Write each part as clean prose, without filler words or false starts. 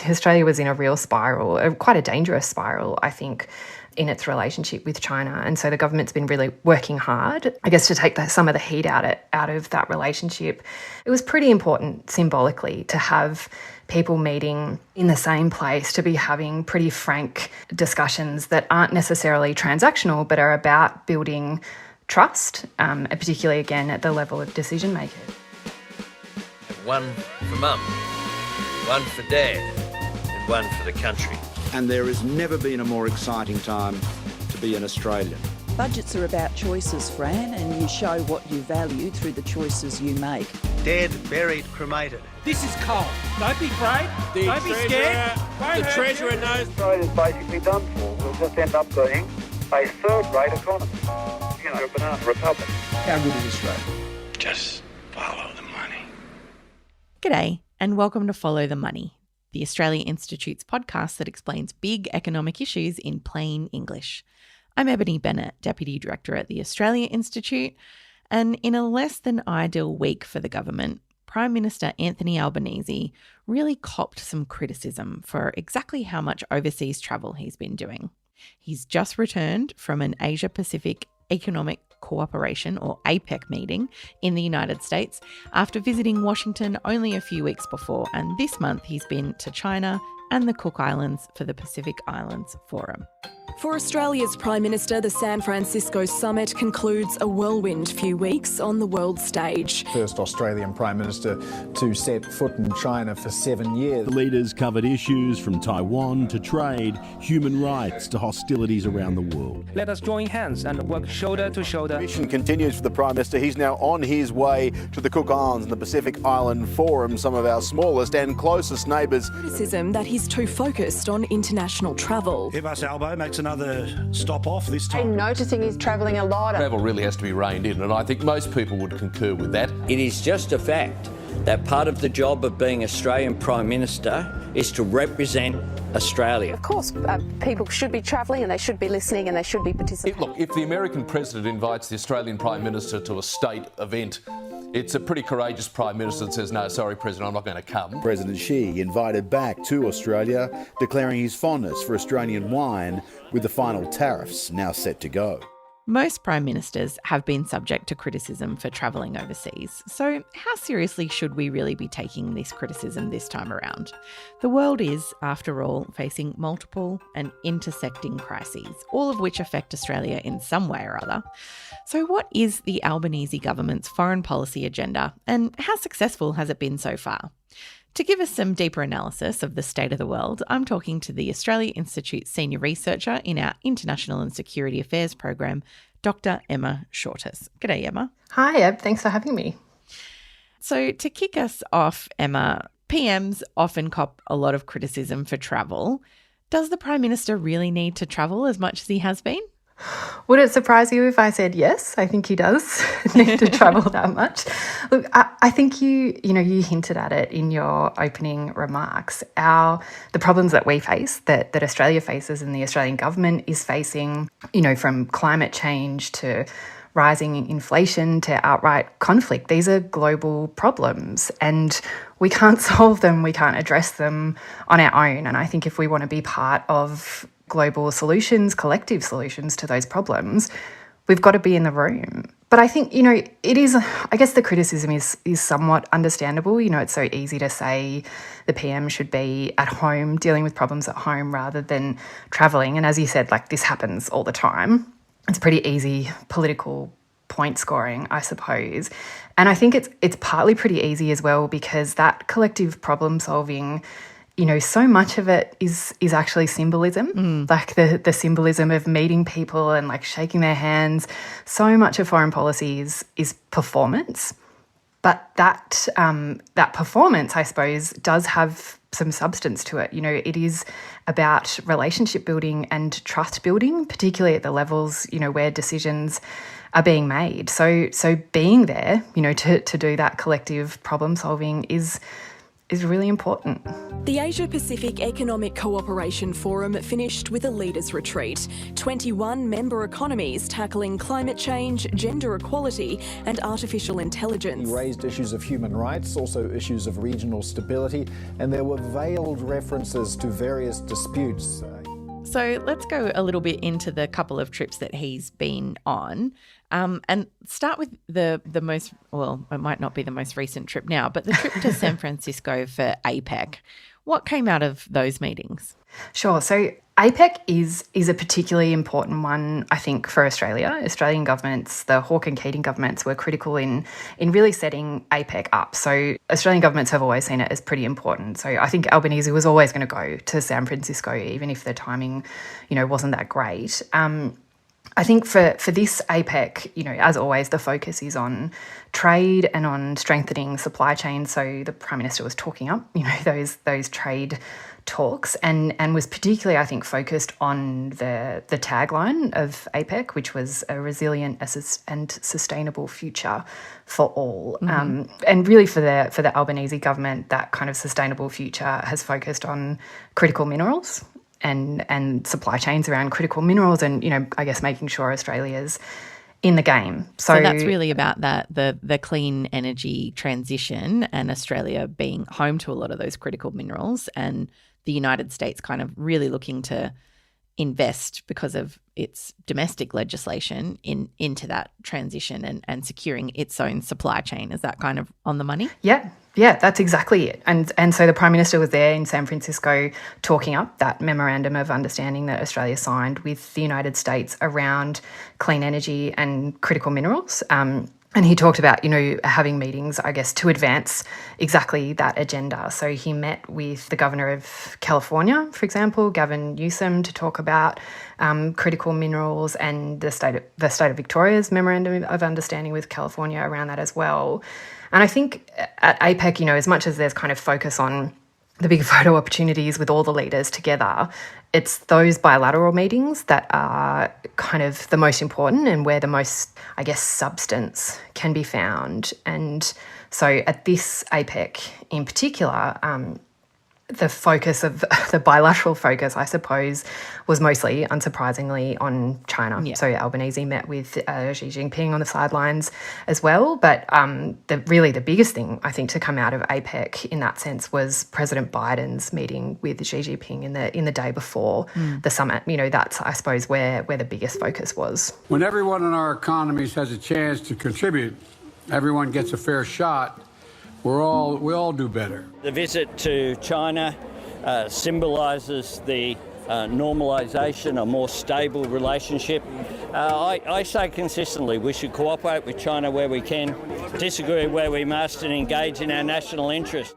Australia was in a real spiral, quite a dangerous spiral, I think, in its relationship with China. And so the government's been really working hard, I guess, to take some of the heat out of that relationship. It was pretty important symbolically to have people meeting in the same place, to be having pretty frank discussions that aren't necessarily transactional, but are about building trust, particularly, again, at the level of decision makers. One for Mum, one for Dad, and one for the country. And there has never been a more exciting time to be an Australian. Budgets are about choices, Fran, and you show what you value through the choices you make. Dead, buried, cremated. This is coal. Don't be afraid. Don't be scared. The Treasurer knows. Australia's basically done for. We'll just end up being a third-rate economy. You know, a banana republic. How good is Australia? Just follow the money. G'day, and welcome to Follow the Money, the Australia Institute's podcast that explains big economic issues in plain English. I'm Ebony Bennett, Deputy Director at the Australia Institute, and in a less than ideal week for the government, Prime Minister Anthony Albanese really copped some criticism for exactly how much overseas travel he's been doing. He's just returned from an Asia-Pacific Economic Cooperation, or APEC, meeting in the United States after visiting Washington only a few weeks before, and this month he's been to China and the Cook Islands for the Pacific Islands Forum. For Australia's Prime Minister, the San Francisco summit concludes a whirlwind few weeks on the world stage. First Australian Prime Minister to set foot in China for 7 years. The leaders covered issues from Taiwan to trade, human rights to hostilities around the world. Let us join hands and work shoulder to shoulder. The mission continues for the Prime Minister. He's now on his way to the Cook Islands and the Pacific Island Forum, some of our smallest and closest neighbours. Criticism that he's too focused on international travel. Ibas Albo makes another stop off this time. I'm noticing he's travelling a lot. Travel really has to be reined in, and I think most people would concur with that. It is just a fact that part of the job of being Australian Prime Minister is to represent Australia. Of course, people should be travelling and they should be listening and they should be participating. Look, if the American President invites the Australian Prime Minister to a state event, it's a pretty courageous Prime Minister that says, no, sorry, President, I'm not going to come. President Xi invited back to Australia, declaring his fondness for Australian wine, with the final tariffs now set to go. Most Prime Ministers have been subject to criticism for travelling overseas, so how seriously should we really be taking this criticism this time around? The world is, after all, facing multiple and intersecting crises, all of which affect Australia in some way or other. So what is the Albanese government's foreign policy agenda, and how successful has it been so far? To give us some deeper analysis of the state of the world, I'm talking to the Australia Institute Senior Researcher in our International and Security Affairs program, Dr. Emma Shortis. G'day, Emma. Hi, Eb. Thanks for having me. So to kick us off, Emma, PMs often cop a lot of criticism for travel. Does the Prime Minister really need to travel as much as he has been? Would it surprise you if I said yes? I think he does need to travel that much. Look, I think you hinted at it in your opening remarks. The problems that we face, that Australia faces and the Australian government is facing, from climate change to rising inflation to outright conflict, these are global problems and we can't solve them, we can't address them on our own. And I think if we want to be part of global solutions, collective solutions to those problems, we've got to be in the room. But I think, it is, I guess the criticism is somewhat understandable. It's so easy to say the PM should be at home, dealing with problems at home rather than travelling. And as you said, this happens all the time. It's pretty easy political point scoring, I suppose. And I think it's partly pretty easy as well because that collective problem solving, so much of it is actually symbolism, like the symbolism of meeting people and shaking their hands. So much of foreign policy is performance. But that performance, I suppose, does have some substance to it. It is about relationship building and trust building, particularly at the levels, where decisions are being made. So being there, to do that collective problem solving is really important. The Asia-Pacific Economic Cooperation Forum finished with a leaders' retreat. 21 member economies tackling climate change, gender equality and artificial intelligence. He raised issues of human rights, also issues of regional stability, and there were veiled references to various disputes. So let's go a little bit into the couple of trips that he's been on, and start with the most, well, it might not be the most recent trip now, but the trip to San Francisco for APEC. What came out of those meetings? Sure. So APEC is a particularly important one, I think, for Australia. Australian governments, the Hawke and Keating governments, were critical in really setting APEC up. So Australian governments have always seen it as pretty important. So I think Albanese was always going to go to San Francisco, even if the timing, wasn't that great. I think for this APEC, as always, the focus is on trade and on strengthening supply chains. So the Prime Minister was talking up, those trade talks and was particularly, I think, focused on the tagline of APEC, which was a resilient and sustainable future for all. Mm-hmm. And really for the Albanese government, that kind of sustainable future has focused on critical minerals and supply chains around critical minerals and, I guess making sure Australia's in the game. So that's really about that, the clean energy transition and Australia being home to a lot of those critical minerals and the United States kind of really looking to invest because of its domestic legislation into that transition and securing its own supply chain. Is that kind of on the money? Yeah, that's exactly it. And so the Prime Minister was there in San Francisco talking up that memorandum of understanding that Australia signed with the United States around clean energy and critical minerals. And he talked about, having meetings, I guess, to advance exactly that agenda. So he met with the Governor of California, for example, Gavin Newsom, to talk about critical minerals and the state of Victoria's memorandum of understanding with California around that as well. And I think at APEC, as much as there's kind of focus on the big photo opportunities with all the leaders together, it's those bilateral meetings that are kind of the most important and where the most, I guess, substance can be found. And so at this APEC in particular, the focus of the bilateral focus, I suppose, was mostly, unsurprisingly, on China. Yeah. So Albanese met with Xi Jinping on the sidelines as well. But the biggest thing, I think, to come out of APEC in that sense was President Biden's meeting with Xi Jinping in the day before the summit. That's, I suppose, where the biggest focus was. When everyone in our economies has a chance to contribute, everyone gets a fair shot, we all do better. The visit to China symbolises the normalisation, a more stable relationship. I say consistently we should cooperate with China where we can, disagree where we must, and engage in our national interest.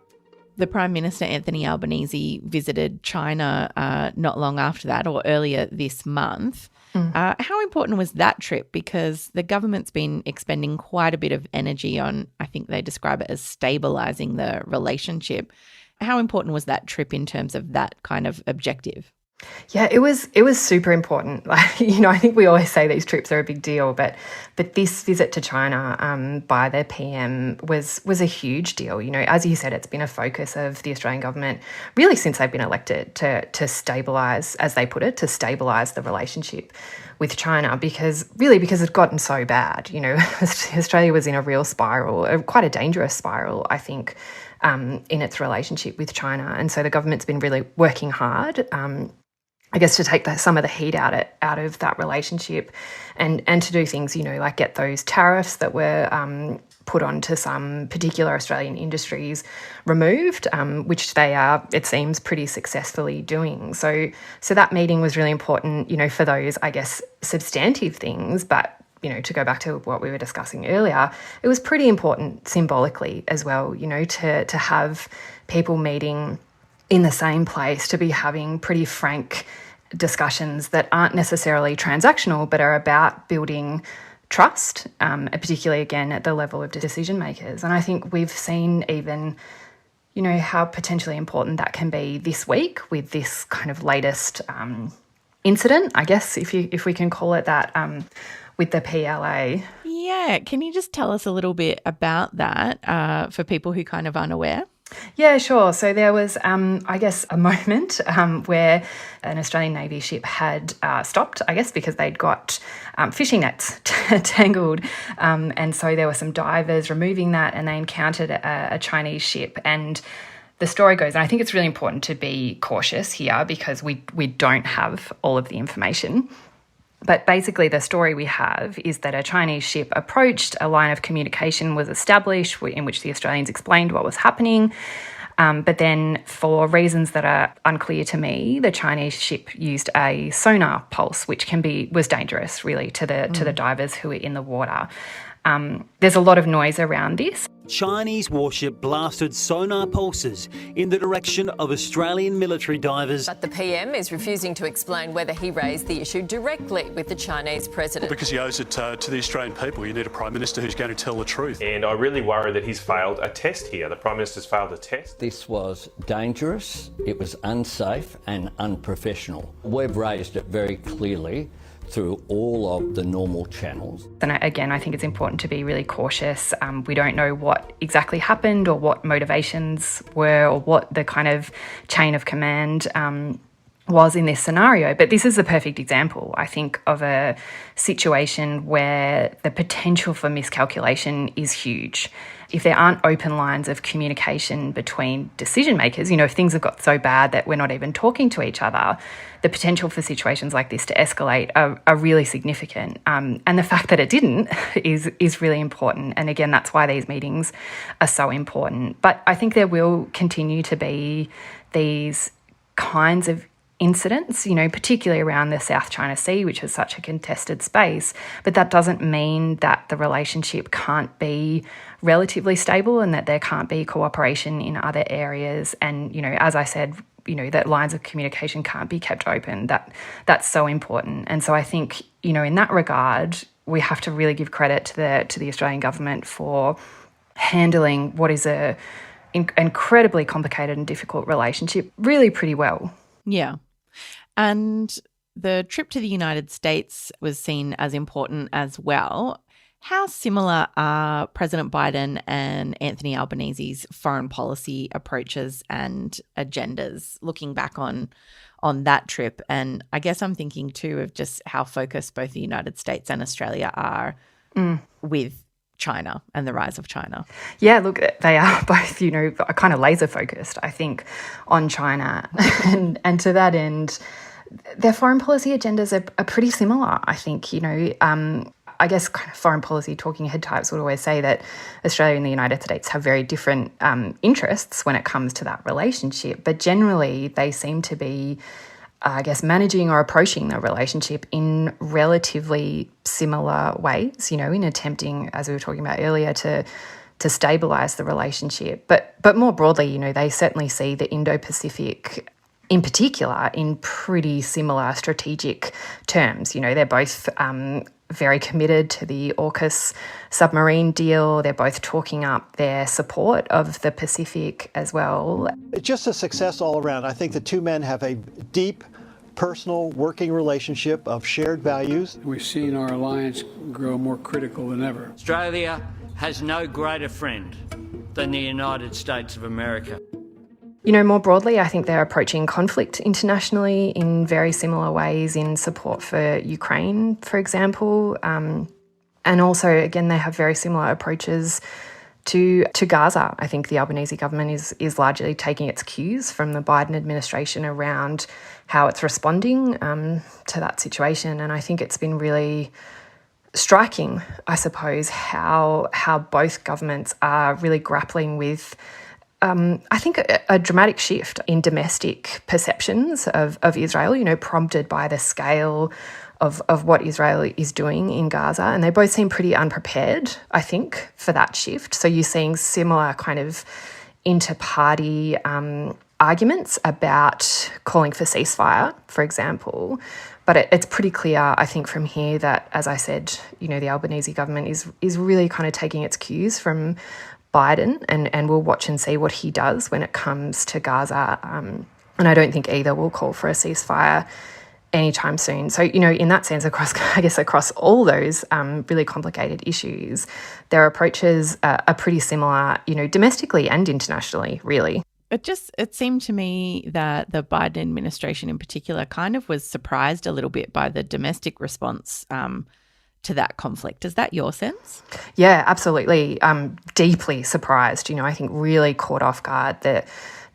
The Prime Minister, Anthony Albanese, visited China not long after that, or earlier this month. How important was that trip? Because the government's been expending quite a bit of energy on, I think they describe it as stabilising the relationship. How important was that trip in terms of that kind of objective? Yeah, it was super important. I think we always say these trips are a big deal, but this visit to China by the PM was a huge deal. As you said, it's been a focus of the Australian government really since they've been elected to stabilise, as they put it, to stabilise the relationship with China because it's gotten so bad. Australia was in a real spiral, quite a dangerous spiral, I think, in its relationship with China. And so the government's been really working hard, I guess, to take some of the heat out of that relationship and to do things, like get those tariffs that were put onto some particular Australian industries removed, which they are, it seems, pretty successfully doing. So that meeting was really important, for those, I guess, substantive things, but to go back to what we were discussing earlier, it was pretty important symbolically as well, to have people meeting in the same place, to be having pretty frank discussions that aren't necessarily transactional, but are about building trust, particularly, again, at the level of decision makers. And I think we've seen even, how potentially important that can be this week with this kind of latest incident, I guess, if we can call it that, with the PLA. Yeah, can you just tell us a little bit about that for people who kind of aren't aware? Yeah, sure. So there was, I guess, a moment where an Australian Navy ship had stopped, I guess, because they'd got fishing nets tangled. And so there were some divers removing that, and they encountered a Chinese ship. And the story goes, and I think it's really important to be cautious here because we don't have all of the information. But basically the story we have is that a Chinese ship approached, a line of communication was established in which the Australians explained what was happening. But then for reasons that are unclear to me, the Chinese ship used a sonar pulse, which was dangerous really to the divers who were in the water. There's a lot of noise around this. Chinese warship blasted sonar pulses in the direction of Australian military divers. But the PM is refusing to explain whether he raised the issue directly with the Chinese president. Because he owes it to the Australian people. You need a Prime Minister who's going to tell the truth. And I really worry that he's failed a test here. The Prime Minister's failed a test. This was dangerous, it was unsafe and unprofessional. We've raised it very clearly through all of the normal channels. And again, I think it's important to be really cautious. We don't know what exactly happened or what motivations were or what the kind of chain of command was in this scenario. But this is a perfect example, I think, of a situation where the potential for miscalculation is huge. If there aren't open lines of communication between decision makers, if things have got so bad that we're not even talking to each other, the potential for situations like this to escalate are really significant. And the fact that it didn't is really important. And again, that's why these meetings are so important. But I think there will continue to be these kinds of incidents, particularly around the South China Sea, which is such a contested space. But that doesn't mean that the relationship can't be relatively stable and that there can't be cooperation in other areas. And, as I said, that lines of communication can't be kept open. That's so important. And so I think, in that regard, we have to really give credit to the Australian government for handling what is a incredibly complicated and difficult relationship really pretty well. Yeah. And the trip to the United States was seen as important as well. How similar are President Biden and Anthony Albanese's foreign policy approaches and agendas, looking back on that trip? And I guess I'm thinking too of just how focused both the United States and Australia are with China and the rise of China. Yeah, look, they are both, kind of laser focused, I think, on China. and to that end, their foreign policy agendas are pretty similar, I think. I guess kind of foreign policy talking head types would always say that Australia and the United States have very different interests when it comes to that relationship. But generally, they seem to be, I guess, managing or approaching the relationship in relatively similar ways, in attempting, as we were talking about earlier, to stabilise the relationship. But more broadly, they certainly see the Indo-Pacific in particular in pretty similar strategic terms. They're both very committed to the AUKUS submarine deal. They're both talking up their support of the Pacific as well. It's just a success all around. I think the two men have a deep personal working relationship of shared values. We've seen our alliance grow more critical than ever. Australia has no greater friend than the United States of America. More broadly, I think they're approaching conflict internationally in very similar ways in support for Ukraine, for example. And also, again, they have very similar approaches to Gaza. I think the Albanese government is largely taking its cues from the Biden administration around how it's responding to that situation. And I think it's been really striking, I suppose, how both governments are really grappling with I think a dramatic shift in domestic perceptions of Israel, prompted by the scale of what Israel is doing in Gaza. And they both seem pretty unprepared, I think, for that shift. So you're seeing similar kind of inter-party arguments about calling for ceasefire, for example. But it's pretty clear, I think, from here that, as I said, the Albanese government is really kind of taking its cues from Biden, and we'll watch and see what he does when it comes to Gaza. And I don't think either will call for a ceasefire anytime soon. So, in that sense, across all those really complicated issues, their approaches are pretty similar, domestically and internationally, really. It seemed to me that the Biden administration in particular kind of was surprised a little bit by the domestic response to that conflict. Is that your sense? Yeah, absolutely. Deeply surprised, I think really caught off guard that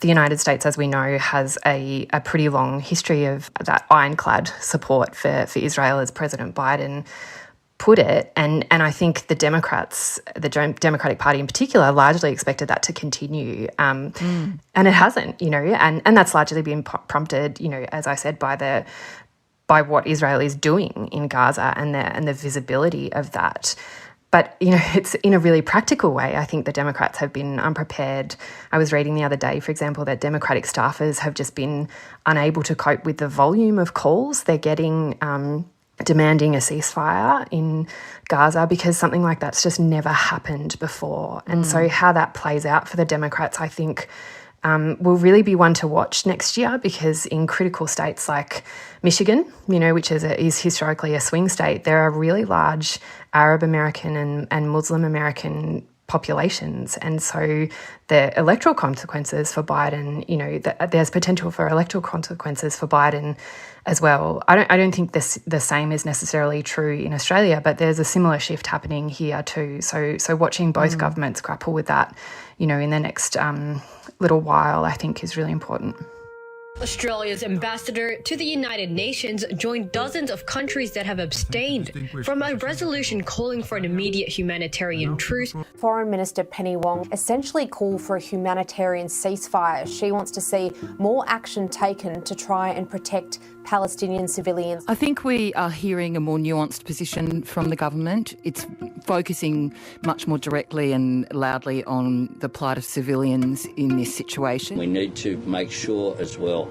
the United States, as we know, has a pretty long history of that ironclad support for Israel, as President Biden put it. And I think the Democrats, the Democratic Party in particular, largely expected that to continue. And it hasn't, and that's largely been prompted, as I said, by what Israel is doing in Gaza and the visibility of that. But, it's in a really practical way. I think the Democrats have been unprepared. I was reading the other day, for example, that Democratic staffers have just been unable to cope with the volume of calls they're getting demanding a ceasefire in Gaza, because something like that's just never happened before. And so how that plays out for the Democrats, I think, will really be one to watch next year, because in critical states like Michigan, which is historically a swing state, there are really large Arab American and Muslim American populations. And so the electoral consequences for Biden, there's potential for electoral consequences for Biden as well. I don't think the same is necessarily true in Australia, but there's a similar shift happening here too. So watching both governments grapple with that, in the next little while, I think is really important. Australia's ambassador to the United Nations joined dozens of countries that have abstained from a resolution calling for an immediate humanitarian truce. Foreign Minister Penny Wong essentially called for a humanitarian ceasefire. She wants to see more action taken to try and protect Palestinian civilians. I think we are hearing a more nuanced position from the government. It's focusing much more directly and loudly on the plight of civilians in this situation. We need to make sure as well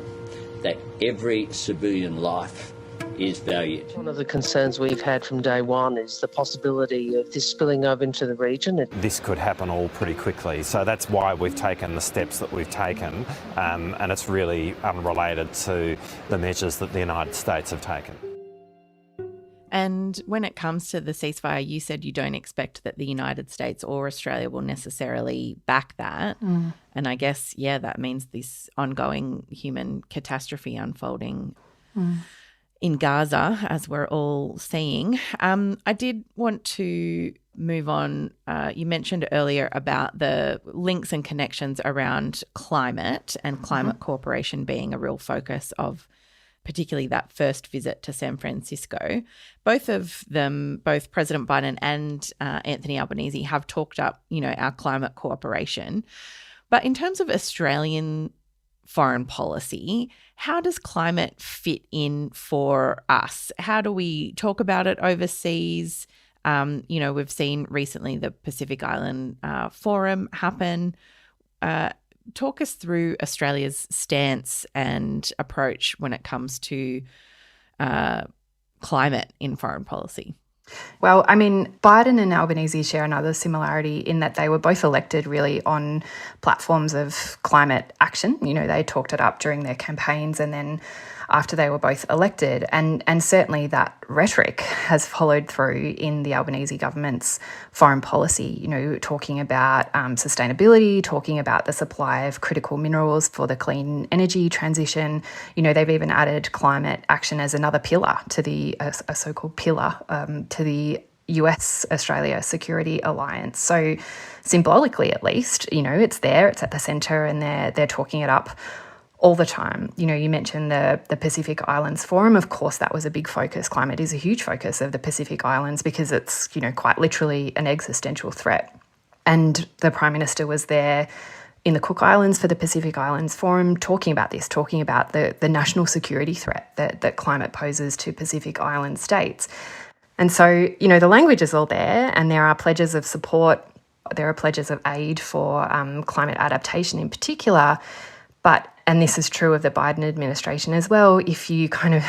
that every civilian life is valued. One of the concerns we've had from day one is the possibility of this spilling over into the region. This could happen all pretty quickly, so that's why we've taken the steps that we've taken, and it's really unrelated to the measures that the United States have taken. And when it comes to the ceasefire, you said you don't expect that the United States or Australia will necessarily back that. And I guess, that means this ongoing human catastrophe unfolding in Gaza, as we're all seeing. I did want to move on. You mentioned earlier about the links and connections around climate and climate cooperation being a real focus of particularly that first visit to San Francisco. Both of them, both President Biden and Anthony Albanese, have talked up, our climate cooperation. But in terms of Australian foreign policy, how does climate fit in for us? How do we talk about it overseas? We've seen recently the Pacific Island Forum happen. Talk us through Australia's stance and approach when it comes to climate in foreign policy. Well, Biden and Albanese share another similarity in that they were both elected really on platforms of climate action. They talked it up during their campaigns and then after they were both elected. And certainly that rhetoric has followed through in the Albanese government's foreign policy, talking about sustainability, talking about the supply of critical minerals for the clean energy transition. They've even added climate action as another pillar to a so-called pillar to the US-Australia Security Alliance. So symbolically, at least, it's there, it's at the centre, and they're talking it up all the time. You mentioned the Pacific Islands Forum. Of course, that was a big focus. Climate is a huge focus of the Pacific Islands because it's, quite literally an existential threat. And the Prime Minister was there in the Cook Islands for the Pacific Islands Forum talking about this, talking about the national security threat that climate poses to Pacific Island states. And so, the language is all there, and there are pledges of support, there are pledges of aid for climate adaptation in particular. But, and this is true of the Biden administration as well, if you kind of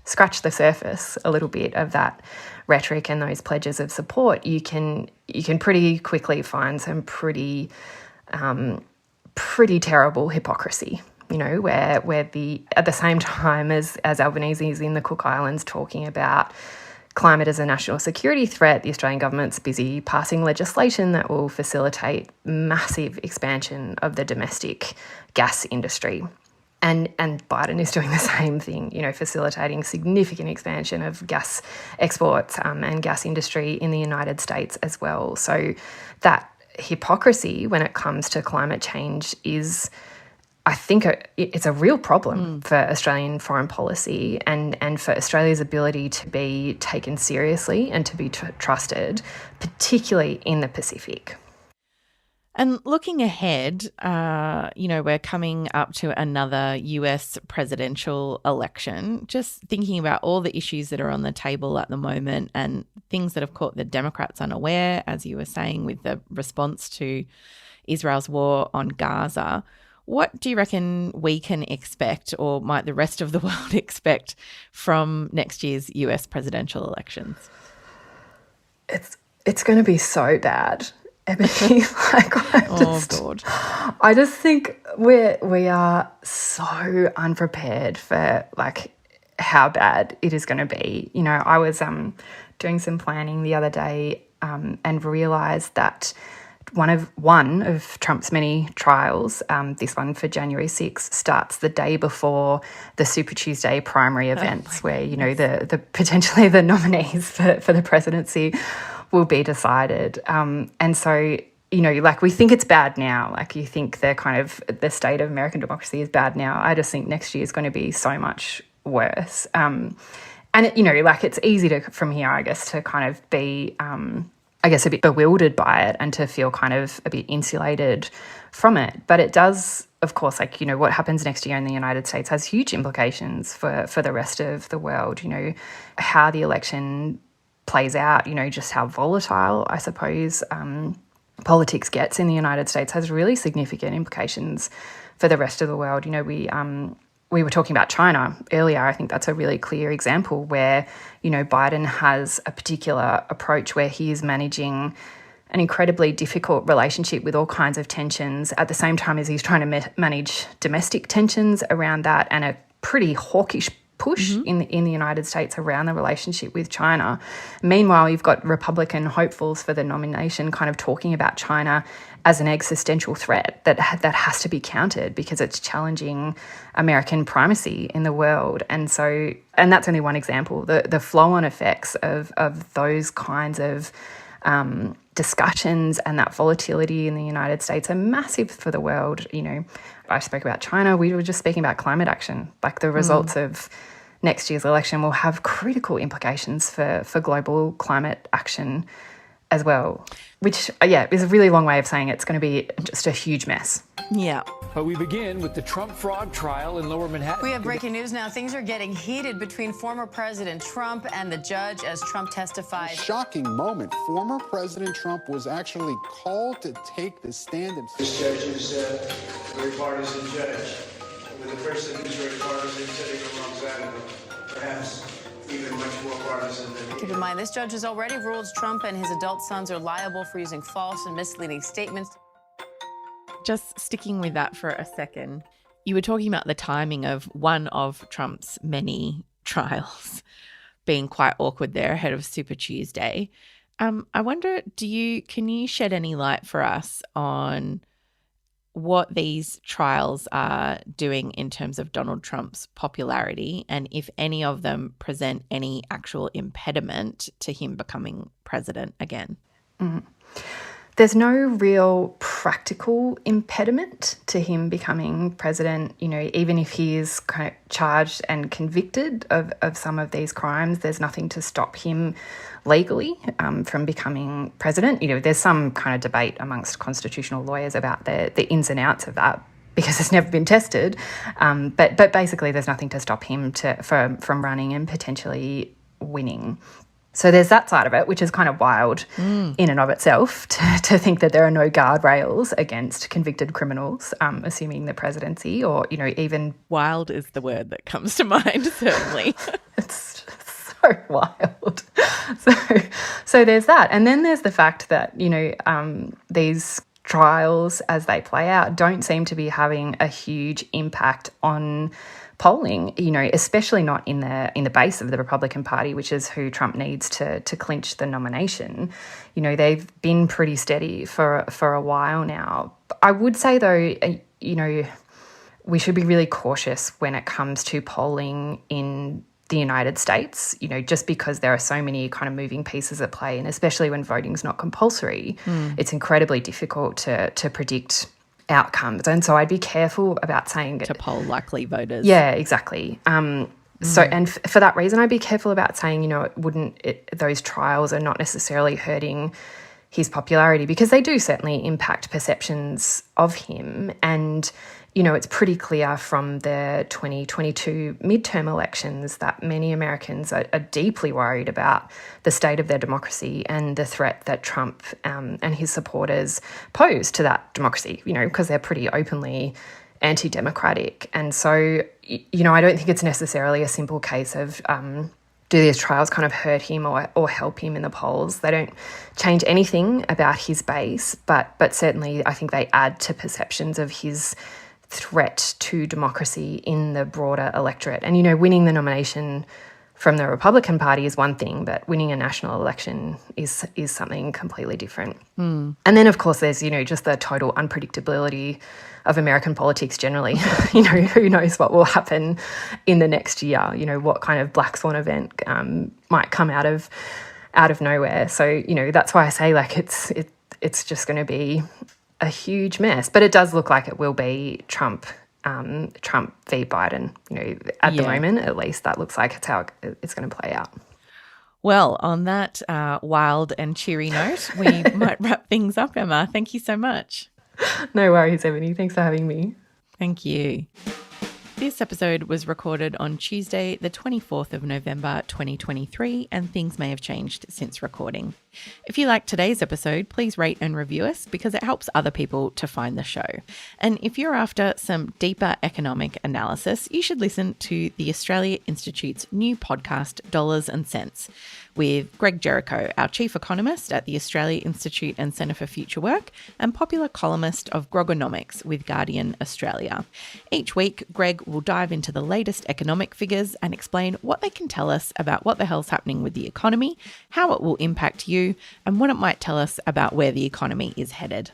scratch the surface a little bit of that rhetoric and those pledges of support, you can pretty quickly find some pretty terrible hypocrisy where at the same time as Albanese is in the Cook Islands talking about climate as a national security threat, the Australian government's busy passing legislation that will facilitate massive expansion of the domestic gas industry. And Biden is doing the same thing, facilitating significant expansion of gas exports and gas industry in the United States as well. So that hypocrisy when it comes to climate change is, I think, it's a real problem for Australian foreign policy and for Australia's ability to be taken seriously and to be trusted, particularly in the Pacific. And looking ahead, we're coming up to another US presidential election. Just thinking about all the issues that are on the table at the moment and things that have caught the Democrats unaware, as you were saying, with the response to Israel's war on Gaza. What do you reckon we can expect, or might the rest of the world expect, from next year's US presidential elections? It's going to be so bad. Ebony, I just think we are so unprepared for how bad it is going to be. I was doing some planning the other day and realised that one of Trump's many trials, this one for January 6th, starts the day before the Super Tuesday primary events, where the potentially the nominees for the presidency will be decided. And so, we think it's bad now. You think the state of American democracy is bad now. I just think next year is going to be so much worse. And it's easy from here, I guess, to kind of be, a bit bewildered by it and to feel kind of a bit insulated from it. But it does, of course, what happens next year in the United States has huge implications for the rest of the world. How the election plays out, just how volatile, I suppose, politics gets in the United States has really significant implications for the rest of the world. We were talking about China earlier. I think that's a really clear example where, Biden has a particular approach where he is managing an incredibly difficult relationship with all kinds of tensions at the same time as he's trying to manage domestic tensions around that and a pretty hawkish push in the United States around the relationship with China. Meanwhile, you've got Republican hopefuls for the nomination kind of talking about China as an existential threat that has to be countered because it's challenging American primacy in the world. And that's only one example. The flow-on effects of those kinds of discussions and that volatility in the United States are massive for the world. I spoke about China. We were just speaking about climate action. The results of next year's election will have critical implications for global climate action as well, which, is a really long way of saying it's going to be just a huge mess. Yeah. But we begin with the Trump fraud trial in Lower Manhattan. We have breaking news now. Things are getting heated between former President Trump and the judge as Trump testifies. Shocking moment. Former President Trump was actually called to take the stand. This judge is a very partisan judge, with the person who's very partisan sitting alongside of him, perhaps even much more partisan than he. Keep in mind, this judge has already ruled Trump and his adult sons are liable for using false and misleading statements. Just sticking with that for a second, you were talking about the timing of one of Trump's many trials being quite awkward there ahead of Super Tuesday. I wonder, can you shed any light for us on what these trials are doing in terms of Donald Trump's popularity and if any of them present any actual impediment to him becoming president again? Mm. There's no real practical impediment to him becoming president. Even if he is kind of charged and convicted of some of these crimes, there's nothing to stop him legally from becoming president. There's some kind of debate amongst constitutional lawyers about the ins and outs of that because it's never been tested. But basically, there's nothing to stop him from running and potentially winning. So there's that side of it, which is kind of wild in and of itself to think that there are no guardrails against convicted criminals assuming the presidency or, even... Wild is the word that comes to mind, certainly. It's so wild. So there's that. And then there's the fact that, these trials as they play out don't seem to be having a huge impact on polling, especially not in the base of the Republican Party, which is who Trump needs to clinch the nomination. They've been pretty steady for a while now. I would say, though, we should be really cautious when it comes to polling in the United States, just because there are so many kind of moving pieces at play, and especially when voting's not compulsory, it's incredibly difficult to predict outcomes. And so I'd be careful about saying... To poll likely voters. Yeah, exactly. And for that reason, I'd be careful about saying, those trials are not necessarily hurting his popularity, because they do certainly impact perceptions of him. And it's pretty clear from the 2022 midterm elections that many Americans are deeply worried about the state of their democracy and the threat that Trump and his supporters pose to that democracy, because they're pretty openly anti-democratic. And so, I don't think it's necessarily a simple case of do these trials kind of hurt him or help him in the polls. They don't change anything about his base, but certainly I think they add to perceptions of his threat to democracy in the broader electorate. And, winning the nomination from the Republican Party is one thing, but winning a national election is something completely different. And then, of course, there's, just the total unpredictability of American politics generally. Who knows what will happen in the next year, what kind of black swan event might come out of nowhere. So, that's why I say, it's just going to be a huge mess. But it does look like it will be Trump v. Biden. At the moment, at least, that looks like it's how it's going to play out. Well, on that wild and cheery note, we might wrap things up, Emma. Thank you so much. No worries, Ebony. Thanks for having me. Thank you. This episode was recorded on Tuesday, the 24th of November, 2023, and things may have changed since recording. If you liked today's episode, please rate and review us because it helps other people to find the show. And if you're after some deeper economic analysis, you should listen to the Australia Institute's new podcast, Dollars and Cents, with Greg Jericho, our chief economist at the Australia Institute and Centre for Future Work, and popular columnist of Grogonomics with Guardian Australia. Each week, Greg will dive into the latest economic figures and explain what they can tell us about what the hell's happening with the economy, how it will impact you, and what it might tell us about where the economy is headed.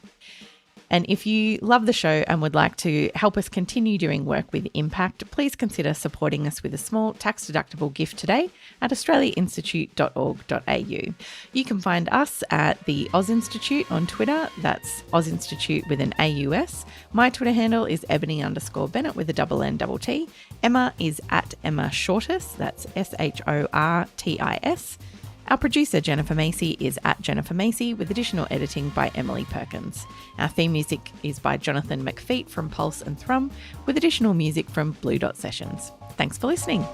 And if you love the show and would like to help us continue doing work with impact, please consider supporting us with a small tax-deductible gift today at australiainstitute.org.au. You can find us at the Oz Institute on Twitter. That's Oz Institute with an AUS. My Twitter handle is Ebony_Bennett with a double N double T. Emma is at Emma Shortis. That's SHORTIS. Our producer, Jennifer Macy, is at Jennifer Macy with additional editing by Emily Perkins. Our theme music is by Jonathan McFeet from Pulse and Thrum with additional music from Blue Dot Sessions. Thanks for listening.